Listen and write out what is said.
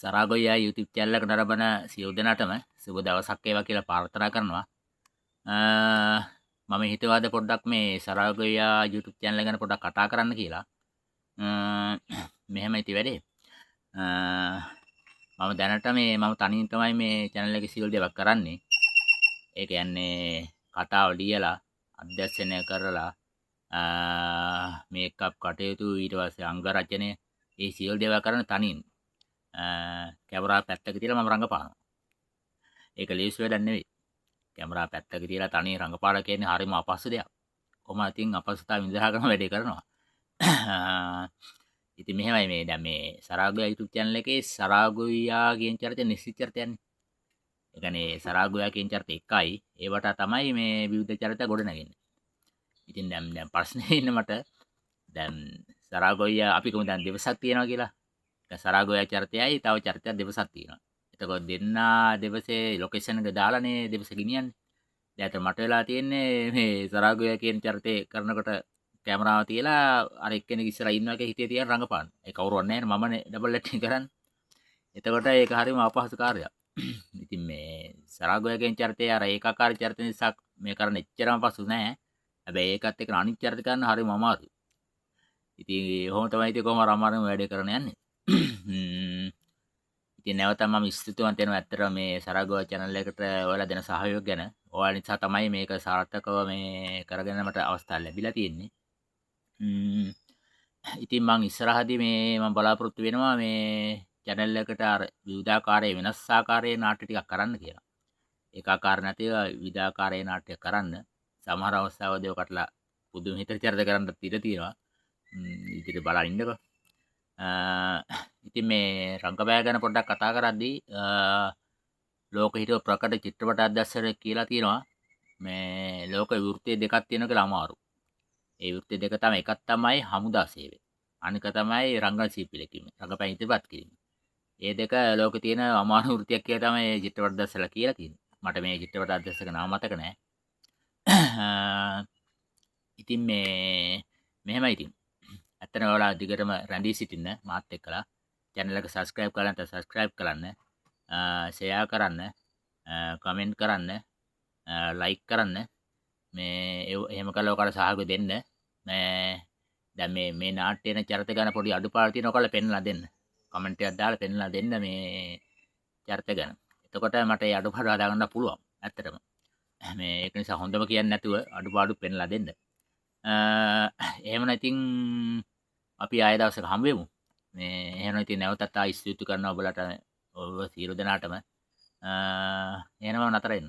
සරාගොයියා YouTube channel එකට නරඹන සියලු දෙනාටම සුබ දවසක් වේවා කියලා ප්‍රාර්ථනා කරනවා. මම හිතුවාද පොඩ්ඩක් මේ සරාගොයියා YouTube channel එක ගැන පොඩ්ඩක් කතා කරන්න කියලා. මෙහෙම ඉති වැඩේ. මම දැනට මම තනියෙන් තමයි මේ channel එකේ සියලු දේවල් කරන්නේ. ඒ කියන්නේ කතාව ලියලා අධ්‍යයනය කරලා මේකප් කටයුතු ඊට පස්සේ අංග රචනය ඒ සියලු දේවල් කරන තනියෙන්. කැමරා පැත්තක තියලා මම රඟපානවා. ඒක ලේසි වැඩක් නෙවෙයි. කැමරා පැත්තක තියලා තනිය රඟපාලා කියන්නේ හරිම අපහසු දෙයක්. කොහොම ඉතින් අපහසුතාව විඳහාගෙන වැඩේ කරනවා. ඉතින් මෙහෙමයි මේ දැන් මේ සරාගොයා YouTube channel එකේ සරාගොයා කියන චරිතය නිශ්චිත චරිතයන්නේ. ඒ කියන්නේ සරාගොයා කියන චරිතය එකයි. ඒවට තමයි මේ විවිධ චරිත ගොඩනගන්නේ. ඉතින් දැන් ප්‍රශ්නේ ඉන්නේ මට දැන් සරාගොයා අපි කොහොමද දැන් දෙවසක් තියනවා කියලා. සරාගොයා චරිතයයි තව චරිතයක් දෙවසක් තියෙනවා. එතකොට දෙන්නා දෙවසේ ලොකේෂන් එක දාලානේ දෙවස ගෙනියන්නේ. දැන් මට වෙලා තියෙන්නේ මේ සරාගොයා කියන චරිතේ කරනකොට කැමරාව තියලා අර එක්කෙනෙක් ඉස්සරහා ඉන්නවා කියලා හිතේ තියන රඟපාන. ඒ කවුරුවත් නැහැ නේ මමනේ ඩබල් ඇක්ටිං කරන්නේ. එතකොට ඒක හරිම අපහසු කාර්යයක්. ඉතින් මේ සරාගොයා කියන චරිතේ අර ඒකාකාරී චරිත නිසා මේ කරන්න එච්චරම පසු නැහැ. හැබැයි ඒකත් එක්ක අනිත් චරිත කරන්න හරිම අමාරුයි. ඉතින් කොහොම තමයි ඉතින් කොහොම අමාරුම වැඩේ කරන්න යන්නේ. ඉතින් නැවත මම ස්තුතිවන්ත වෙනවා ඇත්තටම මේ සරාගොයා channel එකට ඔයාලා දෙන සහයෝගය ගැන. ඔයාලා නිසා තමයි මේක සාර්ථකව මේ කරගෙන මට අවස්ථාව ලැබිලා තියෙන්නේ. ඉතින් මම ඉස්සරහදී මම බලාපොරොත්තු වෙනවා මේ channel එකට අර විවිධාකාරයේ වෙනස් ආකාරයේ නාට්‍ය ටිකක් කරන්න කියලා. ඒකාකාර නැතිව විවිධාකාරයේ නාට්‍ය කරන්න. සමහර අවස්ථාවලදී ඔකටලා පුදුම හිතට චරිත කරන්නත් ඉඩ තියෙනවා. ඉතින් බලන්න ඉන්නකෝ. ඉතින් මේ රංගපෑ ගැන පොඩ්ඩක් කතා කරද්දී ලෝක හිටව ප්‍රකට චිත්‍රපට අධ්‍යක්ෂකයෙක් කියලා තියෙනවා මේ ලෝක වෘත්ති දෙකක් තියෙනවා කියලා අමාරු. ඒ වෘත්ති දෙක තමයි එකක් තමයි හමුදා සේවය. අනික තමයි රංගන ශිල්පියෙක් රංගපෑ ඉදිරිපත් කිරීම. මේ දෙක ලෝකේ තියෙන අමාරු වෘත්තියක් කියලා තමයි චිත්‍රපට අධ්‍යක්ෂකලා කියලා තියෙන්නේ. මට මේ චිත්‍රපට අධ්‍යක්ෂක නම මතක නැහැ. ඉතින් මෙහෙමයි ඉතින්. ඇත්තටම ඔයාලා දිගටම රැඳී සිටින්න මාත් එක්කලා channel එක subscribe කරලා නැත්නම් subscribe කරන්න, share කරන්න, comment කරන්න, like කරන්න. එහෙම කළා ඔයාලා සහයෝගය දෙන්න. දැන් මේ නාට්‍යන චරිත ගැන පොඩි අඩුපාඩු තියෙනවා ඔයාලා පෙන්වලා දෙන්න. comment එකක් දාලා පෙන්වලා දෙන්න මේ චරිත ගැන. එතකොට මට ඒ අඩුපාඩු හදාගන්න පුළුවන්. ඇත්තටම. ඒක නිසා හොඳම කියන්නේ නැතුව අඩුපාඩු පෙන්වලා දෙන්න. එහෙම නැතිනම් අපි ආය දවසක හම්බ වෙමු. එහෙම නැති නැවතත් ආයි ස්තුති කරනවා ඔබලට ඔබ සියලු දෙනාටම. එහෙනම් නතර වෙන්න.